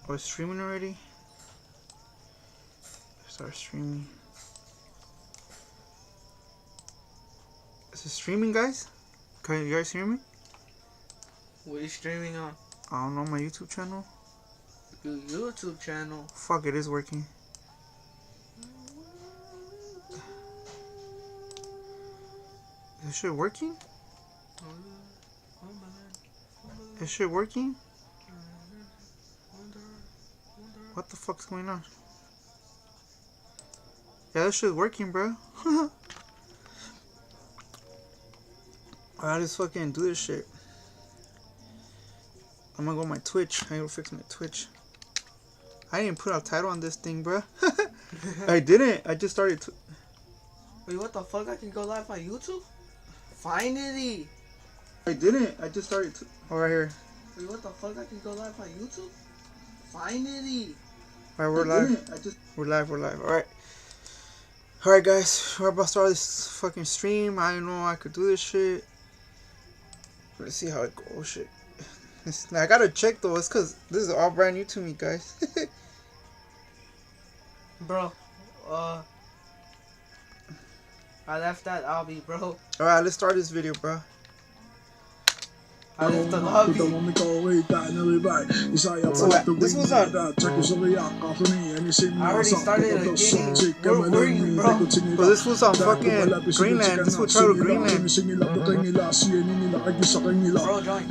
Oh, it's streaming already? Start streaming. Is it streaming, guys? Can you guys hear me? What are you streaming on? I don't know, my YouTube channel. Your YouTube channel. Fuck, it is working. Is this shit working? Is shit working? What the fuck's going on? Yeah, this shit's working, bro. I just fucking do this shit. I'm gonna go on my Twitch. I gotta fix my Twitch. I didn't put a title on this thing, bro. I didn't. I just started. Wait, what the fuck? I can go live on YouTube? Finally! I didn't. I just started. Oh, right here. Wait, what the fuck? I can go live on YouTube? Finally! Alright, we're live. We're live. We're live. Alright. Alright, guys. We're about to start this fucking stream. I didn't know I could do this shit. Let's see how it goes. Shit. I gotta check though. It's because this is all brand new to me, guys. Bro, I left that obby, bro. Alright, let's start this video, bro. I left the lobby. So this was on. I already started again. We're working, bro. So this was on fucking Greenland. This was titled Greenland. Bro, join.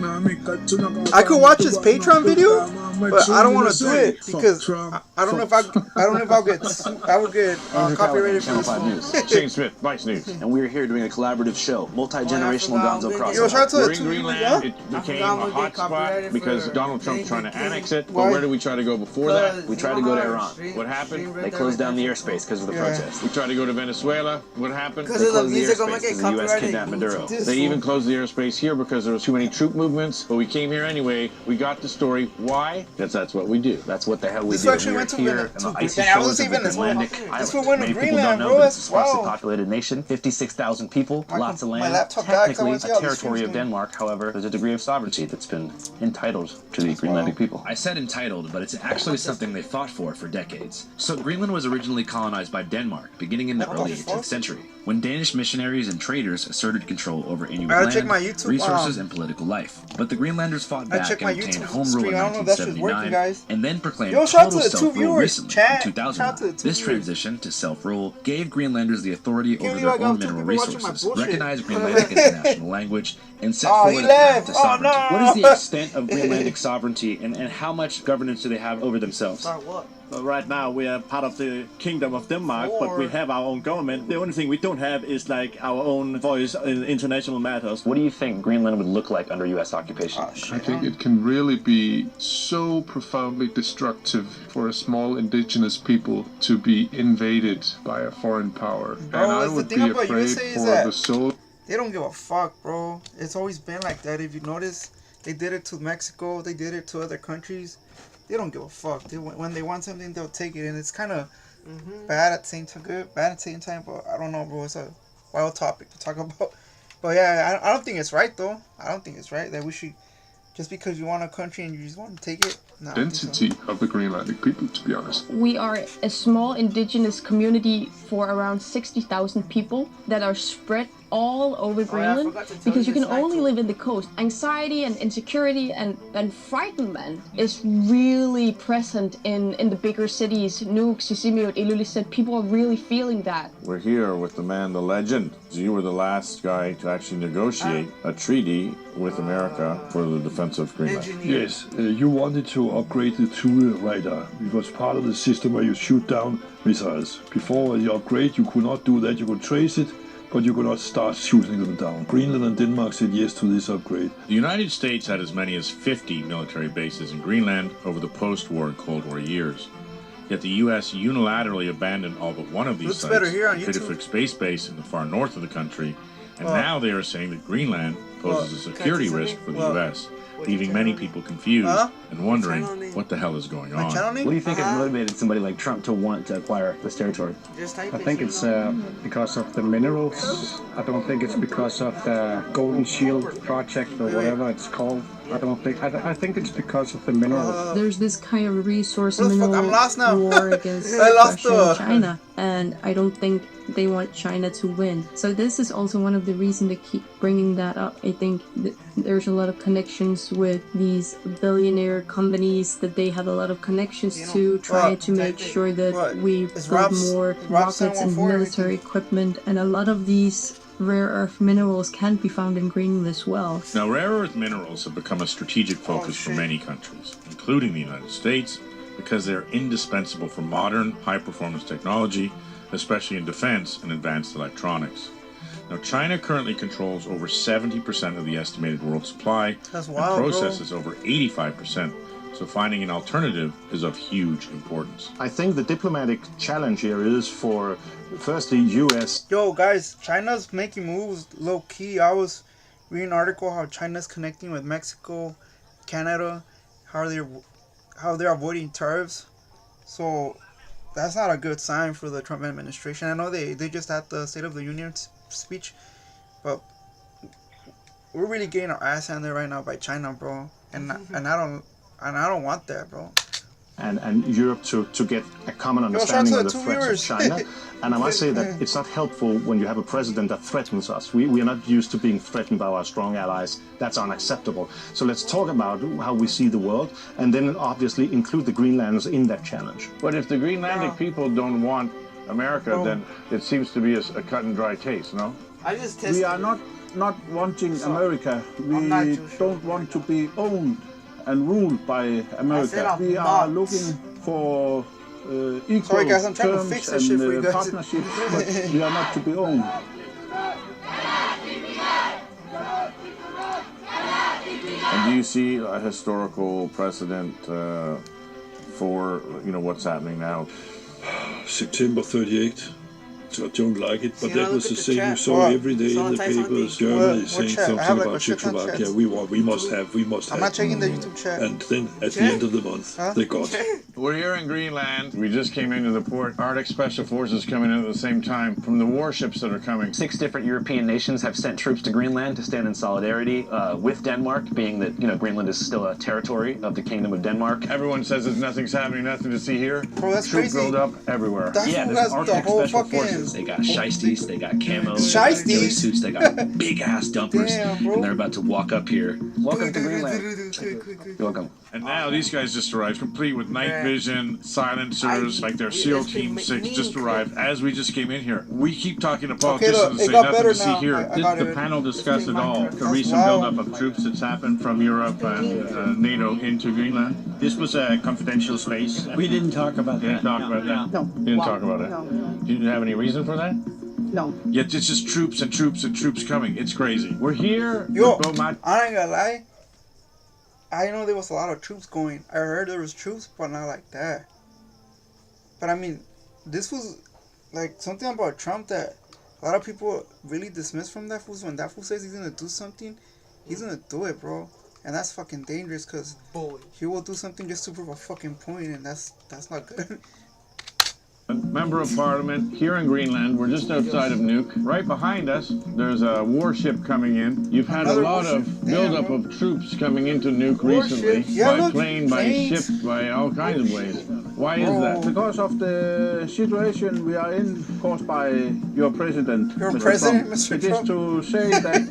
I could watch his Patreon video, but I don't want to do it because I don't know if I will get copyrighted for Channel this 5 one. News. Shane Smith, Vice News. And we're here doing a collaborative show, multi-generational Gonzo Yo, crossover. shout out to We're the in two Greenland. people. It became I a forgot hot we get copyrighted spot because for Donald Trump's trying to anything. annex it. Why? But where did we try to go before that? We tried to go to Iran. What Stream happened? right They there, closed right down the there. airspace because of the Yeah. protests. We tried to go to Venezuela. What happened? They Because of the closed the music, I'm airspace gonna get because the U.S. copyrighted. kidnapped Maduro. This They fool. even closed the airspace here because there was too many troop movements. But we came here anyway. We got the story. Why? Because that's what we do. That's what the hell we This do. actually We are went to here Greenland, in the to icy Greenland. I was shores of the even this one. Greenlandic This Islands. one went to Many people Greenland, don't know bro. that it's a sparsely Wow. populated nation, 56,000 people, lots of my land. laptop died 'cause I Technically, wanted to see a how the territory stream's of going. Denmark. However, there's a degree of sovereignty that's been entitled to the Greenlandic people. I said entitled, but it's actually something they fought for decades. So Greenland was originally colonized by Denmark, beginning in the early 18th century, when Danish missionaries and traders asserted control over Inuit I gotta check land, my YouTube, resources, and political life. But the Greenlanders fought I back checked and my obtained YouTube home rule stream. in I don't know if that shit's working, 1979, guys. and then proclaimed Yo, shout out total to the two self-rule viewers. recently Chat. in Shout out to 2001. the two This viewers. transition to self-rule gave Greenlanders the authority Can't over believe their I got own two mineral people watching my resources, bullshit. recognized Greenlandic international language, and set Oh, forward he a path left. to Oh, sovereignty. no. What is the extent of Greenlandic sovereignty and how much governance do they have over themselves? Start what? Right now we are part of the Kingdom of Denmark, but we have our own government. The only thing we don't have is like our own voice in international matters. What do you think Greenland would look like under U.S. occupation? Oh, shit. I think it can really be so profoundly destructive for a small indigenous people to be invaded by a foreign power. Bro, and I it's the would thing be about afraid USA is for that the soul. They don't give a fuck, bro. It's always been like that. If you notice, they did it to Mexico. They did it to other countries. They don't give a fuck. When they want something, they'll take it. And it's kind of bad at the same time, good, bad at the same time. But I don't know, bro. It's a wild topic to talk about. But yeah, I don't think it's right, though. I don't think it's right that we should, just because you want a country and you just want to take it. No, I don't think so. Identity of the Greenlandic people, to be honest. We are a small indigenous community for around 60,000 people that are spread all over Greenland, forgot to tell because you you can this, only Michael. live in the coast. Anxiety and insecurity and frightenment is really present in the bigger cities. Nuuk, Sisimiut, Ilulissat, people are really feeling that. We're here with the man, the legend. You were the last guy to actually negotiate a treaty with America for the defense of Greenland. Engineer. Yes, you wanted to upgrade the Thule radar. It was part of the system where you shoot down missiles. Before the upgrade, you could not do that. You could trace it, but you could not start shooting them down. Greenland and Denmark said yes to this upgrade. The United States had as many as 50 military bases in Greenland over the post-war and Cold War years. Yet the U.S. unilaterally abandoned all but one of these Looks sites, better here on the YouTube. Pitufik Space Base in the far north of the country, and now they are saying that Greenland poses a security Can I see risk for the something? U.S. leaving many people confused and wondering what the hell is going on. What do you think has motivated somebody like Trump to want to acquire this territory? I think it's because of the minerals. I don't think it's because of the Golden Shield project or whatever it's called. I think it's because of the minerals. There's this kind of resource mineral war against Russia and China, and I don't think they want China to win. So this is also one of the reasons they keep bringing that up. I think there's a lot of connections with these billionaire companies that they have a lot of connections to, try to make sure that we build more rockets and military equipment, and a lot of these rare earth minerals can be found in Greenland as well. Now, rare earth minerals have become a strategic focus for many countries, including the United States, because they're indispensable for modern, high-performance technology, especially in defense and advanced electronics. Now, China currently controls over 70% of the estimated world supply and processes over 85%. So finding an alternative is of huge importance. I think the diplomatic challenge here is for, firstly, U.S. Yo, guys, China's making moves low key. I was reading an article how China's connecting with Mexico, Canada, how they're avoiding tariffs. So that's not a good sign for the Trump administration. I know they just had the State of the Union speech, but we're really getting our ass handed right now by China, bro. And I don't want that, bro. And Europe to get a common understanding of the threats of China. And I must say that it's not helpful when you have a president that threatens us. We are not used to being threatened by our strong allies. That's unacceptable. So let's talk about how we see the world, and then obviously include the Greenlanders in that challenge. But if the Greenlandic people don't want America, then it seems to be a cut and dry case, no? We are not wanting America. We don't want to be owned and ruled by America. We are looking for equal terms and partnerships, but we are not to be owned. And do you see a historical precedent for what's happening now? September 38th. I don't like it, but that was the same you saw every day in the papers. Germany saying something about Czechoslovakia. We must have. I'm not checking the YouTube chat. And then at the end of the month, they got. We're here in Greenland. We just came into the port. Arctic Special Forces coming in at the same time from the warships that are coming. 6 different European nations have sent troops to Greenland to stand in solidarity with Denmark, being that Greenland is still a territory of the Kingdom of Denmark. Everyone says that nothing's happening, nothing to see here. Bro, that's Troop crazy. build up everywhere. There's Arctic Special Forces. They got shiesties, they got camos, they got ghillie suits, they got big ass dumpers, and they're about to walk up here. Welcome to Greenland. You're welcome. And now these guys just arrived, complete with night vision, silencers, like their SEAL Team 6 just arrived as we just came in here. We keep talking to politicians and say nothing to see here. Did the panel discuss at all the recent buildup of troops that's happened from Europe and NATO into Greenland? This was a confidential space. We didn't talk about that. Didn't talk about that? No. You didn't talk about it? No. Do you have any reason for that? No. Yet it's just troops and troops and troops coming. It's crazy. We're here. Yo, I ain't gonna lie. I know there was a lot of troops going. I heard there was troops, but not like that. But I mean, this was like something about Trump that a lot of people really dismiss from that fool. When that fool says he's gonna do something, he's gonna do it, bro. And that's fucking dangerous, because he will do something just to prove a fucking point, and that's not good. Member of Parliament here in Greenland. We're just outside of Nuuk. Right behind us, there's a warship coming in. You've had a lot of buildup of troops coming into Nuuk recently. By plane, by ship, by all kinds of ways. Why is that? Because of the situation we are in, caused by your president. Your president, Mr. Trump? It is to say that...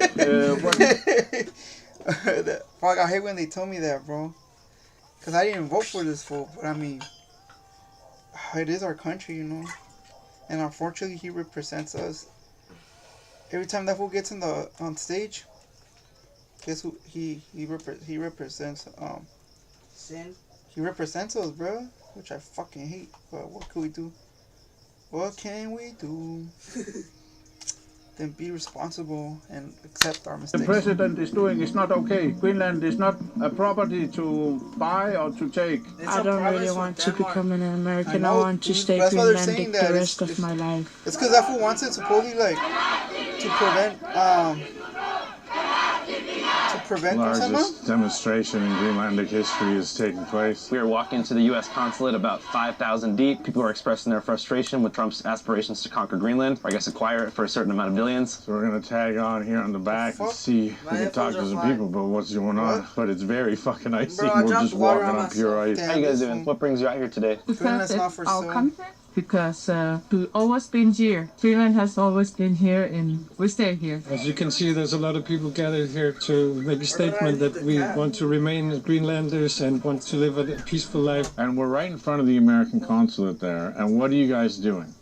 Fuck, I hate when they tell me that, bro. Because I didn't vote for this fool, but I mean... It is our country, and unfortunately he represents us. Every time that fool gets on stage, guess who he represents? Sin. He represents us, bro, which I fucking hate. But what can we do? What can we do? Then be responsible and accept our mistakes. The president is doing is not okay. Greenland is not a property to buy or to take. I don't really want to become an American. I want to stay Greenlandic the rest of my life. It's because that fool wants it supposedly to prevent largest demonstration in Greenlandic history is taking place. We are walking to the U.S. consulate about 5,000 deep. People are expressing their frustration with Trump's aspirations to conquer Greenland, or I guess acquire it for a certain amount of billions. So we're going to tag on here on the back and see if we can talk to some people about what's going on. But it's very fucking icy. We're just walking on pure ice. How you guys doing? What brings you out here today? Because it's our country. Because we've always been here. Greenland has always been here and we stay here. As you can see, there's a lot of people gathered here to make a statement that we want to remain Greenlanders and want to live a peaceful life. And we're right in front of the American consulate there. And what are you guys doing?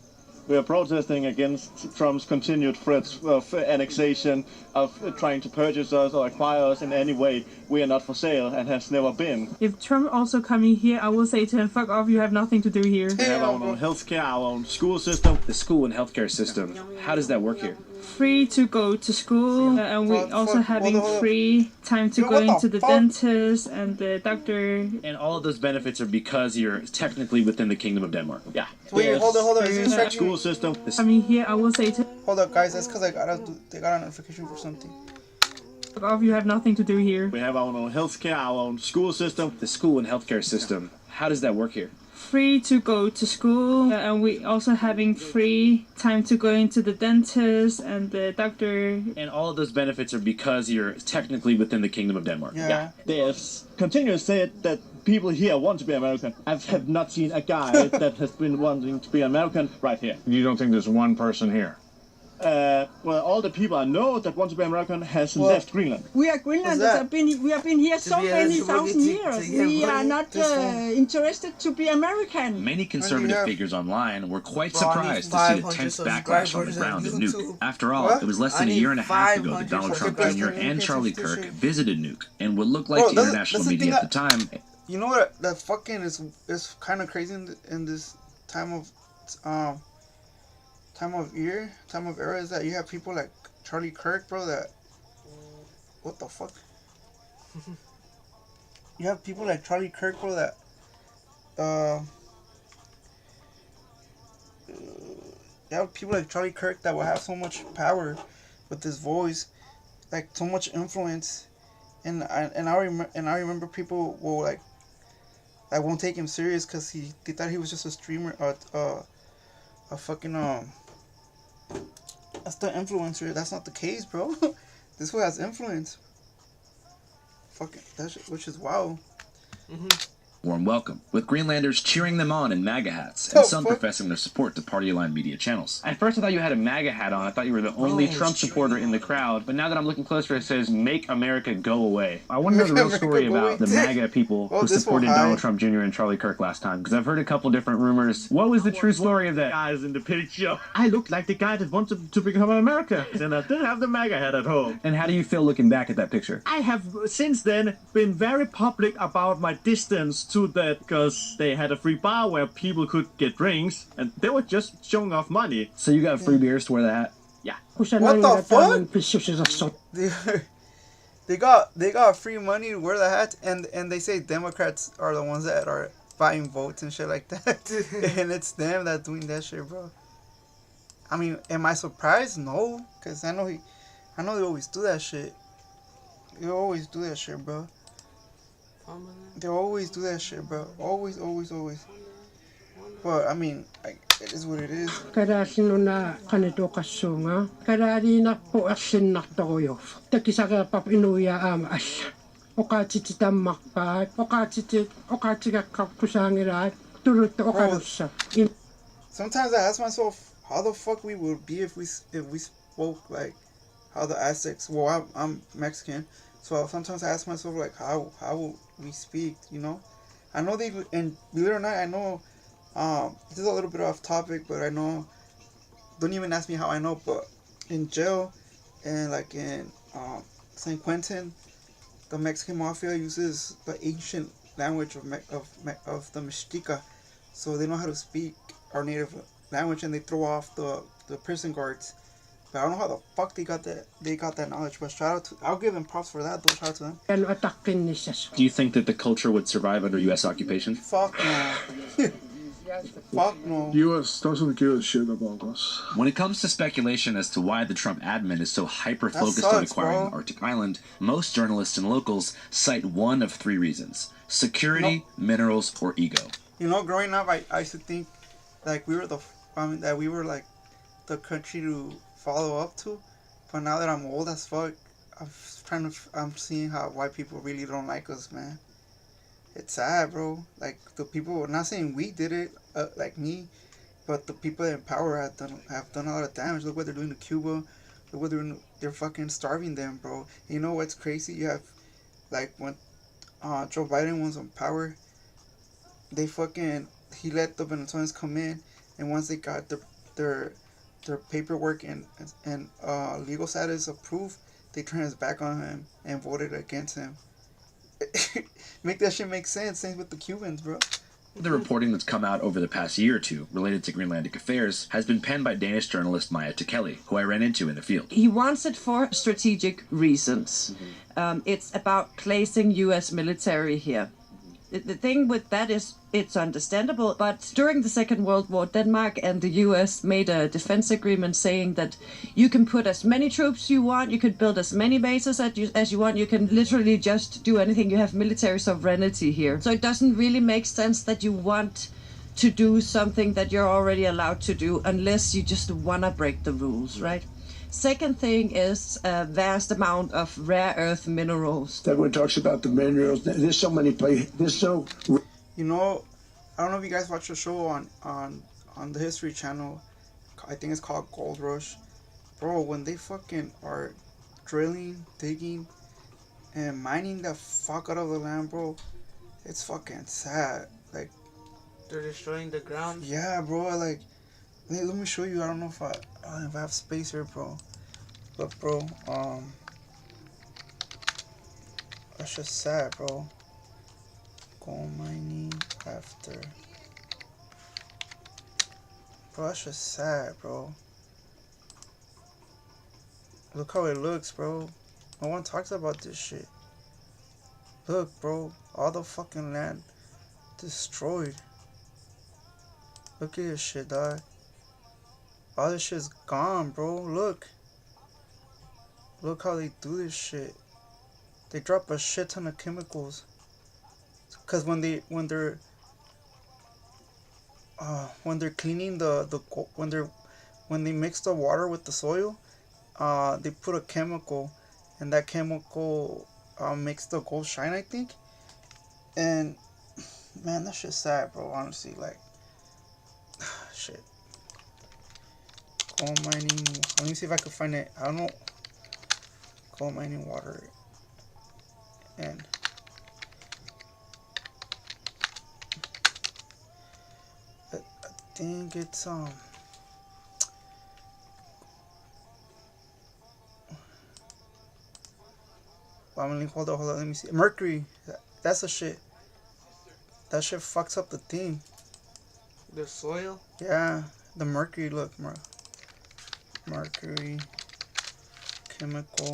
We are protesting against Trump's continued threats of annexation, of trying to purchase us or acquire us in any way. We are not for sale and has never been. If Trump also coming here, I will say to him, fuck off, you have nothing to do here. We have our own healthcare, our own school system. The school and healthcare system, how does that work here? Free to go to school, and we also having free time to go into the dentist and the doctor. And all of those benefits are because you're technically within the Kingdom of Denmark. Yeah. Wait, hold on. School system. I mean, here I will say to. Hold up, guys. That's because they got a notification for something. Fuck off, you have nothing to do here. We have our own healthcare, our own school system. The school and healthcare system, how does that work here? Free to go to school, and we also having free time to go into the dentist and the doctor. And all of those benefits are because you're technically within the Kingdom of Denmark. Yeah. They have continuously said that people here want to be American. I have not seen a guy that has been wanting to be American right here. You don't think there's one person here? Well, all the people I know that want to be American has left Greenland. We are Greenlanders. We have been here so many thousand years. We are not interested to be American. Many conservative figures online were quite surprised to see the tense backlash on the ground at Nuuk. After all, it was less than a year and a half ago that Donald Trump Jr. and Charlie Kirk visited Nuuk, and what looked like to international media at the time. You know what? That fucking is kind of crazy in this time of era is that you have people like Charlie Kirk, bro, that what the fuck? You have people like Charlie Kirk, bro, that you have people like Charlie Kirk that will have so much power with his voice, like so much influence, and I remember people will like I won't take him serious because they thought he was just a streamer, a fucking that's the influencer. That's not the case, bro. This one has influence. Fucking that shit, which is wow. Warm welcome, with Greenlanders cheering them on in MAGA hats, and some professing their support to party-aligned media channels. At first I thought you had a MAGA hat on. I thought you were the only Trump supporter in the crowd, but now that I'm looking closer, it says, "Make America Go Away." I want to know the real story about the MAGA people who supported Donald Trump Jr. and Charlie Kirk last time, because I've heard a couple different rumors. What was the true story of that? Guys in the picture. I looked like the guy that wanted to become American, and I didn't have the MAGA hat at home. And how do you feel looking back at that picture? I have since then been very public about my distance to that, because they had a free bar where people could get drinks, and they were just showing off money. So you got free beers to wear the hat? Yeah. What the fuck? They got free money to wear the hat, and they say Democrats are the ones that are buying votes and shit like that, and it's them that doing that shit, bro. I mean, am I surprised? No, cause I know they always do that shit. They always do that shit, bro. They always do that shit, bro. Always. But I mean, like, it is what it is. Kada sinuna kanito kasunga. Kada di na po asin na toyo. Takisaka papinuya as. Okatiti tamakpa. Okatiti kakusangira. Turut okarusa. Sometimes I ask myself how the fuck we would be if we spoke like how the Aztecs. Well, I'm Mexican. So sometimes I ask myself, like, how will we speak, you know? I know and believe it or not, I know, this is a little bit off topic, but I know, don't even ask me how I know, but in jail, and like in San Quentin, the Mexican mafia uses the ancient language of the Mixteca, so they know how to speak our native language, and they throw off the prison guards. I don't know how the fuck they got that knowledge, but shout out to, I'll give them props for that though, shout out to them. Do you think that the culture would survive under U.S. occupation? Fuck no. Fuck no. US doesn't give a shit about us. When it comes to speculation as to why the Trump admin is so hyper-focused on acquiring Arctic Island, most journalists and locals cite one of three reasons: security, minerals, or ego. You know, growing up, I used to think like we were that we were like the country to follow up to, but now that I'm old as fuck, I'm seeing how white people really don't like us, man. It's sad, bro. Like the people, not saying we did it, like me, but the people in power have done a lot of damage. Look what they're doing to Cuba. Look what they're fucking starving them, bro. You know what's crazy? You have, like when Joe Biden was on power, he let the Venezuelans come in, and once they got their paperwork and legal status approved, they turned his back on him and voted against him. Make that shit make sense. Same with the Cubans, bro. The reporting that's come out over the past year or two related to Greenlandic affairs has been penned by Danish journalist Maja Kelly, who I ran into in the field. He wants it for strategic reasons. It's about placing U.S. military here. The thing with that is it's understandable, but during the Second World War, Denmark and the US made a defense agreement saying that you can put as many troops you want, you could build as many bases as you want, you can literally just do anything, you have military sovereignty here. So it doesn't really make sense that you want to do something that you're already allowed to do unless you just want to break the rules, right? Second thing is a vast amount of rare earth minerals. Everyone talks about the minerals. There's so many places. You know, I don't know if you guys watch the show on the History Channel. I think it's called Gold Rush. Bro, when they fucking are drilling, digging, and mining the fuck out of the land, bro, it's fucking sad. Like, they're destroying the ground. Yeah, bro. Like, let me show you. I don't know if I have space here, bro. But bro, that's just sad, bro. Gold mining after. Bro, that's just sad, bro. Look how it looks, bro. No one talks about this shit. Look, bro. All the fucking land destroyed. Look at this shit, dog. All this shit's gone, bro. Look. Look how they do this shit. They drop a shit ton of chemicals. Cause when they're cleaning when they mix the water with the soil, they put a chemical, and that chemical makes the gold shine, I think. And man, that shit's sad, bro. Honestly, like, shit. Gold mining. Let me see if I can find it. I don't know. Gold mining water. And I think it's well, I'm gonna hold on, let me see. Mercury. That's the shit. That shit fucks up the thing. The soil? Yeah. The mercury, look, mercury chemical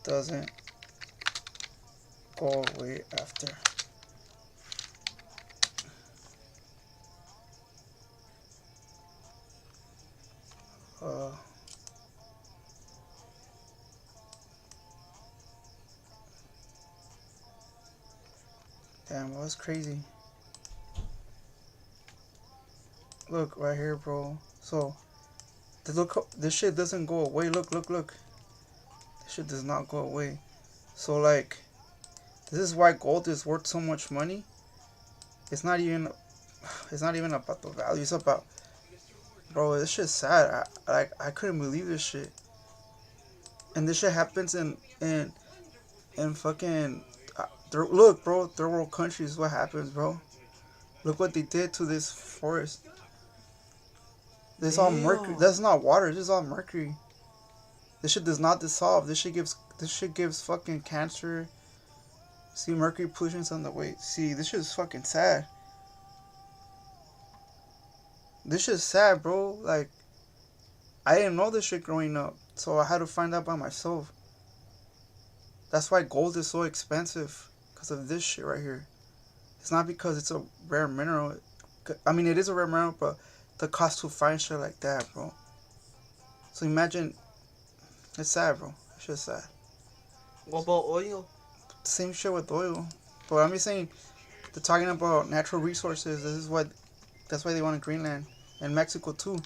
doesn't go away after. Damn, well, that's crazy. Look right here, bro. So look, this shit doesn't go away. Look. This shit does not go away. So like, this is why gold is worth so much money. It's not even about the value. It's about, bro, this shit's sad. I couldn't believe this shit. And this shit happens in fucking look, bro, third world countries. What happens, bro? Look what they did to this forest. This is all mercury. That's not water. This is all mercury. This shit does not dissolve. This shit gives fucking cancer. See, mercury pollution's on the way. See, this shit is fucking sad. This shit's sad, bro. Like, I didn't know this shit growing up, so I had to find out by myself. That's why gold is so expensive, because of this shit right here. It's not because it's a rare mineral. I mean, it is a rare mineral, but the cost to find shit like that, bro. So imagine, it's sad, bro. It's just sad. What about oil? Same shit with oil. But I'm just saying, they're talking about natural resources. That's why they wanted Greenland. And Mexico, too.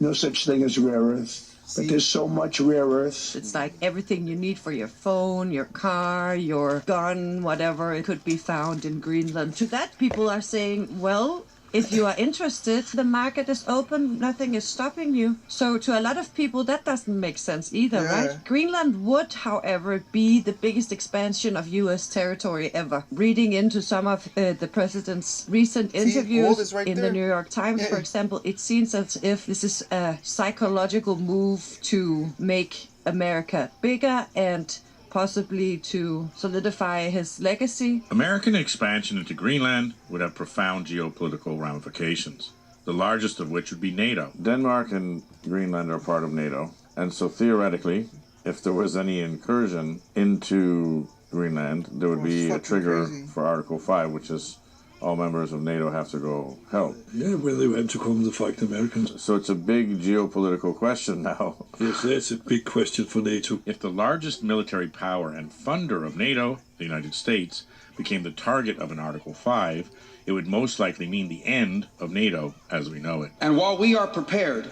No such thing as rare earth. But there's so much rare earth. It's like everything you need for your phone, your car, your gun, whatever, it could be found in Greenland. To that, people are saying, well, if you are interested, the market is open, nothing is stopping you. So to a lot of people, that doesn't make sense either, right? Greenland would, however, be the biggest expansion of U.S. territory ever. Reading into some of the president's recent interviews in the New York Times, for example, it seems as if this is a psychological move to make America bigger and possibly to solidify his legacy. American expansion into Greenland would have profound geopolitical ramifications, the largest of which would be NATO. Denmark and Greenland are part of NATO, and so theoretically, if there was any incursion into Greenland, there would be a trigger for Article 5, which is all members of NATO have to go help. Yeah, well, they went to come to fight the Americans. So it's a big geopolitical question now. Yes, that's a big question for NATO. If the largest military power and funder of NATO, the United States, became the target of an Article 5, it would most likely mean the end of NATO as we know it. And while we are prepared,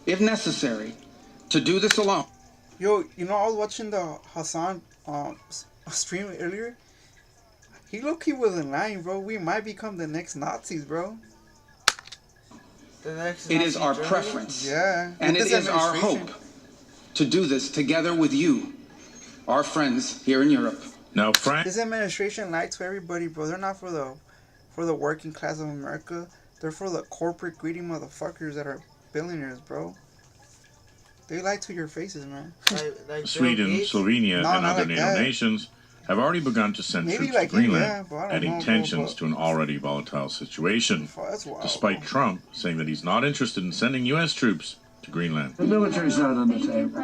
if necessary, to do this alone. Yo, you know, I was watching the Hassan stream earlier. He low-key wasn't lying, bro. We might become the next Nazis, bro. It is our preference. Yeah. And it is our hope to do this together with you, our friends here in Europe. Now, Frank. This administration lied to everybody, bro. They're not for the working class of America. They're for the corporate greedy motherfuckers that are billionaires, bro. They lie to your faces, man. Like Sweden, Slovenia, and other NATO nations have already begun to send troops to Greenland, adding tensions to an already volatile situation, despite Trump saying that he's not interested in sending U.S. troops to Greenland. The military's not on the table.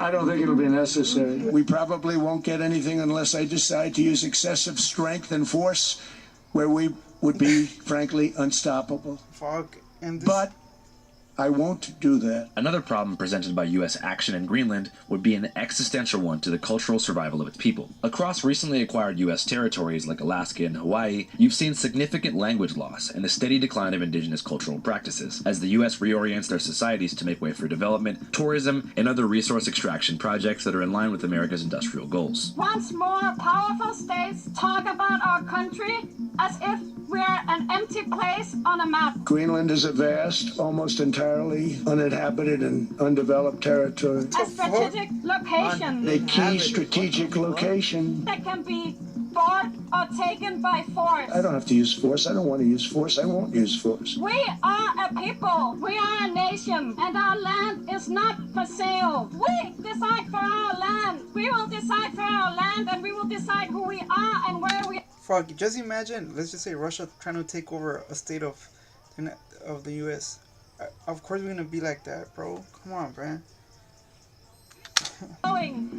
I don't think it'll be necessary. We probably won't get anything unless they decide to use excessive strength and force, where we would be, frankly, unstoppable. But I won't do that. Another problem presented by U.S. action in Greenland would be an existential one to the cultural survival of its people. Across recently acquired U.S. territories like Alaska and Hawaii, you've seen significant language loss and a steady decline of indigenous cultural practices, as the U.S. reorients their societies to make way for development, tourism, and other resource extraction projects that are in line with America's industrial goals. Once more, powerful states talk about our country as if we're an empty place on a map. Greenland is a vast, almost entirely uninhabited and undeveloped territory. A strategic location. A key strategic location. That can be bought or taken by force. I don't have to use force. I don't want to use force. I won't use force. We are a people. We are a nation. And our land is not for sale. We decide for our land. We will decide for our land, and we will decide who we are and where we are. Fuck, just imagine, let's just say Russia trying to take over a state of the U.S. Of course we're gonna be like that, bro. Come on, man.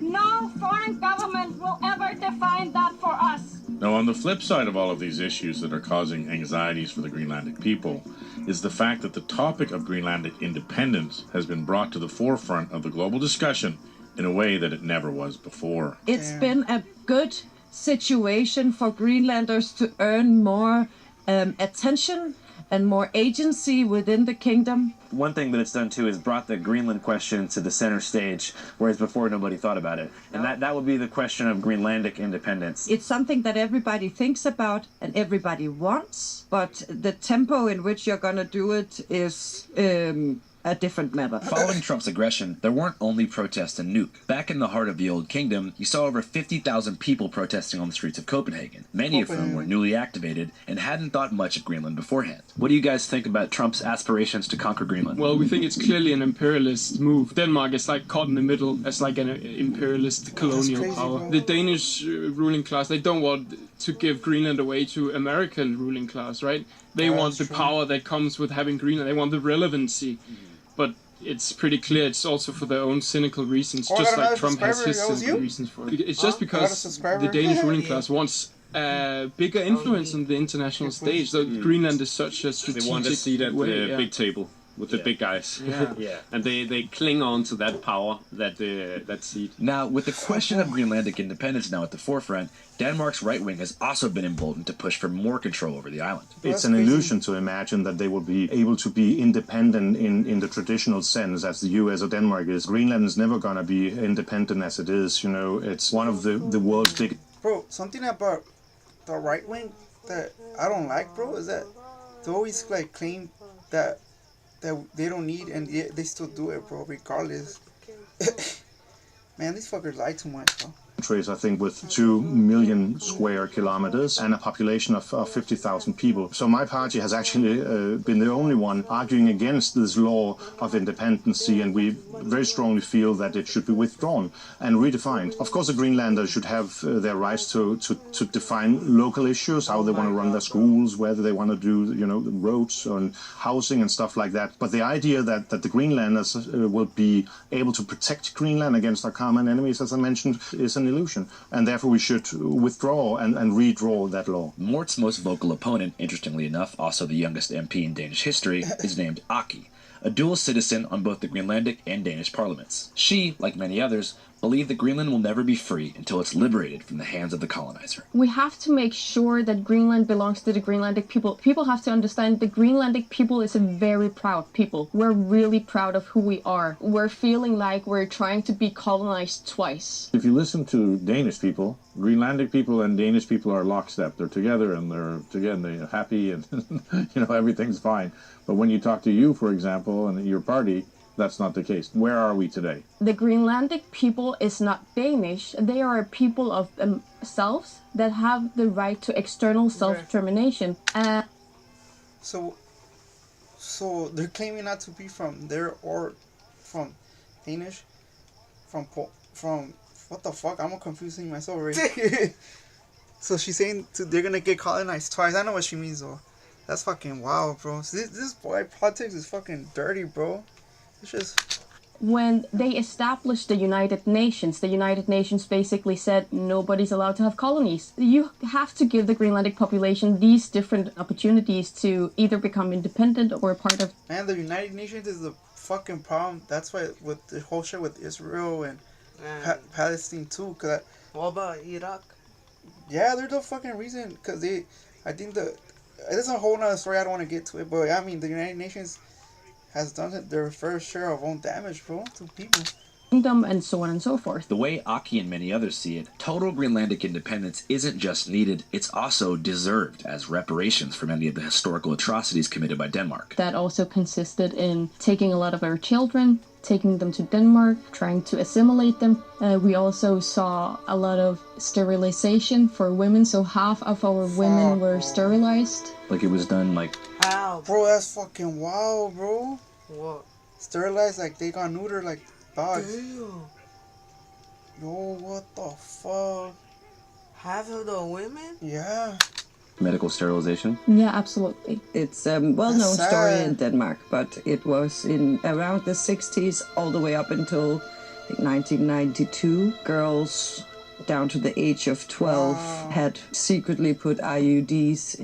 No foreign government will ever define that for us. Now, on the flip side of all of these issues that are causing anxieties for the Greenlandic people is the fact that the topic of Greenlandic independence has been brought to the forefront of the global discussion in a way that it never was before. It's been a good situation for Greenlanders to earn more attention and more agency within the kingdom. One thing that it's done too is brought the Greenland question to the center stage, whereas before nobody thought about it. And that would be the question of Greenlandic independence. It's something that everybody thinks about and everybody wants, but the tempo in which you're gonna do it is a different matter. Following Trump's aggression, there weren't only protests in Nuuk. Back in the heart of the Old Kingdom, you saw over 50,000 people protesting on the streets of Copenhagen, many of whom were newly activated and hadn't thought much of Greenland beforehand. What do you guys think about Trump's aspirations to conquer Greenland? Well, we think it's clearly an imperialist move. Denmark is like caught in the middle as like an imperialist colonial power. The Danish ruling class, they don't want to give Greenland away to American ruling class, right? They want the power that comes with having Greenland. They want the relevancy. But it's pretty clear it's also for their own cynical reasons, just like Trump has his cynical reasons for it. It's just because the Danish ruling class wants bigger influence on the international stage. So Greenland is such a strategic They want to see that way, big table with the big guys. Yeah. And they cling on to that power, that seat. Now, with the question of Greenlandic independence now at the forefront, Denmark's right wing has also been emboldened to push for more control over the island. It's an illusion to imagine that they will be able to be independent in the traditional sense as the US or Denmark is. Greenland is never going to be independent as it is, you know. It's one of the world's big... Bro, something about the right wing that I don't like, bro, is that they always like claim that they don't need, and yet they still do it, bro, regardless. Man, these fuckers lie too much, bro. Countries, I think, with 2 million square kilometers and a population of 50,000 people. So my party has actually been the only one arguing against this law of independency, and we very strongly feel that it should be withdrawn and redefined. Of course, the Greenlanders should have their rights to define local issues, how they want to run their schools, whether they want to do, you know, the roads and housing and stuff like that. But the idea that the Greenlanders will be able to protect Greenland against our common enemies, as I mentioned, is an illusion, and therefore we should withdraw and redraw that law. Mort's most vocal opponent, interestingly enough, also the youngest MP in Danish history, is named Aki, a dual citizen on both the Greenlandic and Danish parliaments. She, like many others, believe that Greenland will never be free until it's liberated from the hands of the colonizer. We have to make sure that Greenland belongs to the Greenlandic people. People have to understand the Greenlandic people is a very proud people. We're really proud of who we are. We're feeling like we're trying to be colonized twice. If you listen to Danish people, Greenlandic people and Danish people are lockstep. They're together and they're happy and you know, everything's fine. But when you talk to you, for example, and your party, that's not the case. Where are we today? The Greenlandic people is not Danish. They are a people of themselves that have the right to external self-determination. So they're claiming not to be from there or from Danish, from what the fuck? I'm confusing myself already. So she's saying they're gonna get colonized twice. I know what she means though. That's fucking wild, bro. This boy politics is fucking dirty, bro. It's just... When they established the United Nations basically said nobody's allowed to have colonies. You have to give the Greenlandic population these different opportunities to either become independent or a part of... Man, the United Nations is the fucking problem. That's why with the whole shit with Israel and Palestine too. Cause what about Iraq? Yeah, they're the fucking reason. Because I think it's a whole nother story. I don't want to get to it. But I mean, the United Nations has done their fair share of own damage, bro, to people. Kingdom and so on and so forth. The way Aki and many others see it, total Greenlandic independence isn't just needed, it's also deserved as reparations for many of the historical atrocities committed by Denmark. That also consisted in taking a lot of our children, taking them to Denmark, trying to assimilate them. We also saw a lot of sterilization for women, so half of our women were sterilized. Like it was done like... How? Bro, that's fucking wild, bro. What? Sterilized, like they got neutered like dogs. Damn. Yo, what the fuck? Half of the women? Yeah. Medical sterilization? Yeah, absolutely. It's a well-known story in Denmark, but it was in around the 60s all the way up until I think 1992. Girls down to the age of 12 had secretly put IUDs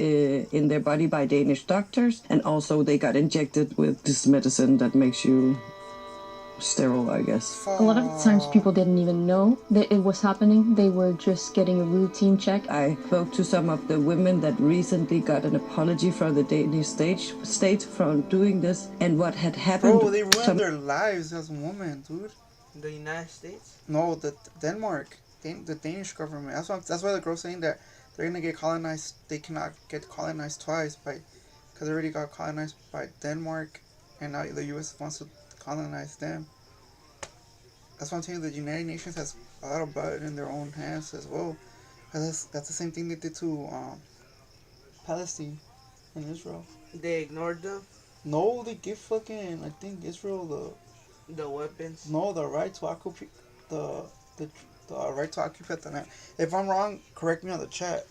in their body by Danish doctors, and also they got injected with this medicine that makes you sterile, I guess. A lot of the times people didn't even know that it was happening. They were just getting a routine check. I spoke to some of the women that recently got an apology from the Danish state for doing this, and what had happened. Bro, they ruined their lives as women, dude. The United States? No, Denmark. The Danish government. That's why the girl's saying that they're gonna get colonized. They cannot get colonized twice because they already got colonized by Denmark, and now the U.S. wants to colonize them. That's why I'm saying the United Nations has a lot of blood in their own hands as well. That's the same thing they did to Palestine and Israel. They ignored them? No, they give fucking, I think, Israel the weapons. No, the right to occupy the right to occupy the land. If I'm wrong, correct me on the chat.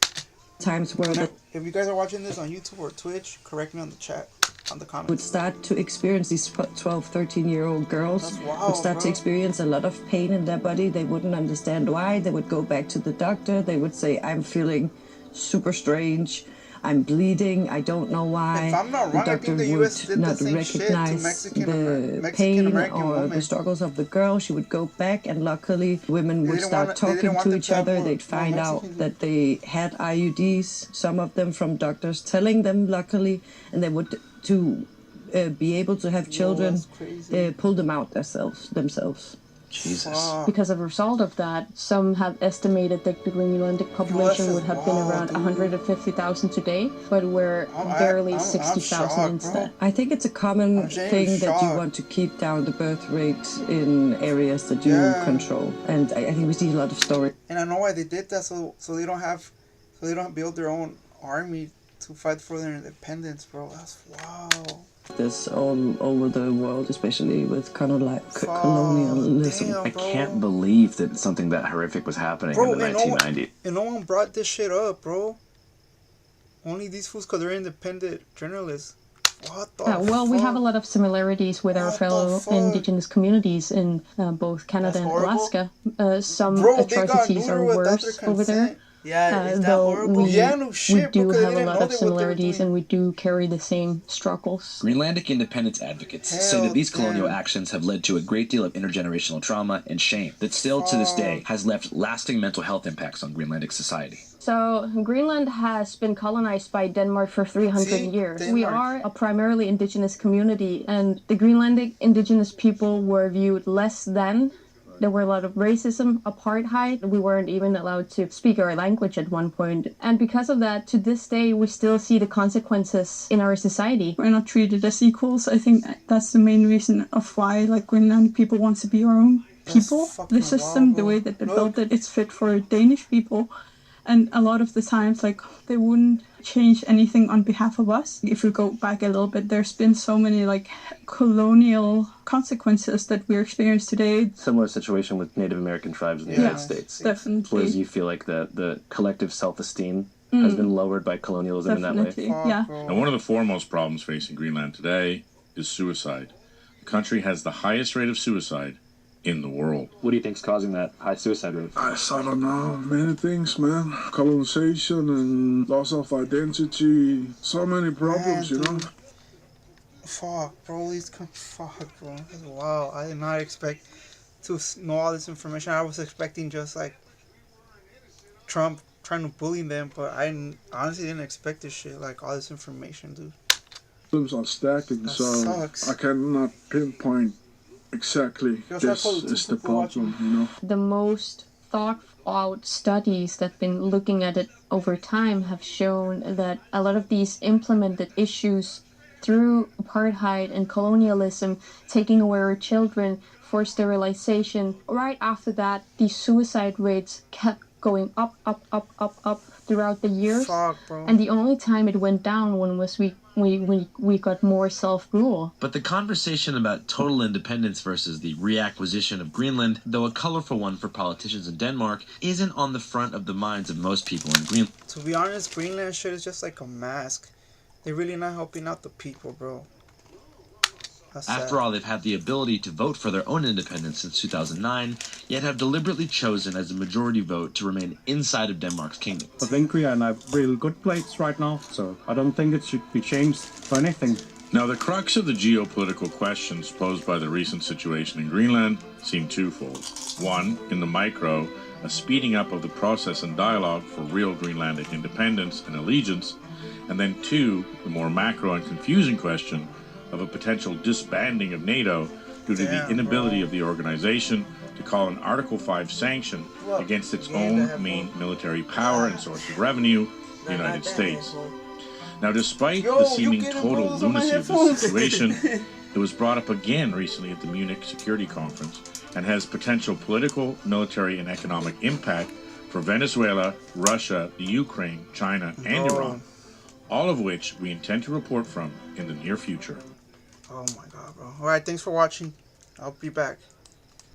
Times where if you guys are watching this on YouTube or Twitch, correct me on the chat, on the comments. Would start to experience, these 12, 13-year-old girls would start to experience a lot of pain in their body. They wouldn't understand why. They would go back to the doctor. They would say, I'm feeling super strange. I'm bleeding. I don't know why. If I'm not wrong, I think the US did the same shit to the pain or the struggles of the girl. She would go back, and luckily women would start talking to each other. They'd find out that they had IUDs, some of them from doctors telling them, luckily, and they would to be able to have children, pull them out themselves. Jesus. Because as a result of that, some have estimated that the Greenlandic population would have been around 150,000 today, but we're barely 60,000 instead. I think it's a common thing that you want to keep down the birth rate in areas that you control, and I think we see a lot of stories. And I know why they did that, so they don't build their own army to fight for their independence, bro. That's wow. This all over the world, especially with kind of like colonialism. Damn, I can't believe that something that horrific was happening in the 1990s. And no one brought this shit up, bro. Only these fools, because they're independent journalists. What the well, we have a lot of similarities with our fellow indigenous communities in both Canada and Alaska. Some atrocities are worse over there. Yeah, is that horrible? We do have a lot of similarities, and we do carry the same struggles. Greenlandic independence advocates say that these colonial actions have led to a great deal of intergenerational trauma and shame that still to this day has left lasting mental health impacts on Greenlandic society. So, Greenland has been colonized by Denmark for 300 years. We are a primarily indigenous community, and the Greenlandic indigenous people were viewed less than. There were a lot of racism, apartheid. We weren't even allowed to speak our language at one point. And because of that, to this day, we still see the consequences in our society. We're not treated as equals. I think that's the main reason of why Greenland people want to be our own people. The system, the way that they built it, it's fit for Danish people. And a lot of the times, they wouldn't change anything on behalf of us. If we go back a little bit, there's been so many, colonial consequences that we experience today. Similar situation with Native American tribes in the United States. Definitely. Whereas you feel like the collective self-esteem has been lowered by colonialism in that way. Yeah. And one of the foremost problems facing Greenland today is suicide. The country has the highest rate of suicide in the world. What do you think's causing that high suicide rate? I don't know. Many things, man. Colonization and loss of identity. So many problems, you know. Fuck, bro. Fuck, bro. Wow. I did not expect to know all this information. I was expecting just Trump trying to bully them, but I honestly didn't expect this shit. All this information, dude. Problems are stacking, so sucks. I cannot pinpoint exactly this is the problem, you know. The most thought out studies that have been looking at it over time have shown that a lot of these implemented issues through apartheid and colonialism, taking away our children, forced sterilization, right after that, the suicide rates kept going up throughout the years. Fuck, bro. And the only time it went down was we got more self-rule. But the conversation about total independence versus the reacquisition of Greenland, though a colorful one for politicians in Denmark, isn't on the front of the minds of most people in Greenland. To be honest, Greenland shit is just like a mask. They're really not helping out the people, bro. After all, they've had the ability to vote for their own independence since 2009, yet have deliberately chosen as a majority vote to remain inside of Denmark's kingdom. I think we are in a real good place right now, so I don't think it should be changed for anything. Now, the crux of the geopolitical questions posed by the recent situation in Greenland seem twofold. One, in the micro, a speeding up of the process and dialogue for real Greenlandic independence and allegiance, and then two, the more macro and confusing question of a potential disbanding of NATO due to the inability of the organization to call an Article 5 sanction against its own main military power and source of revenue, the United States. Now, despite the seeming total lunacy of this situation, it was brought up again recently at the Munich Security Conference and has potential political, military, and economic impact for Venezuela, Russia, the Ukraine, China, and Iran, all of which we intend to report from in the near future. Oh my god, bro. Alright, thanks for watching. I'll be back.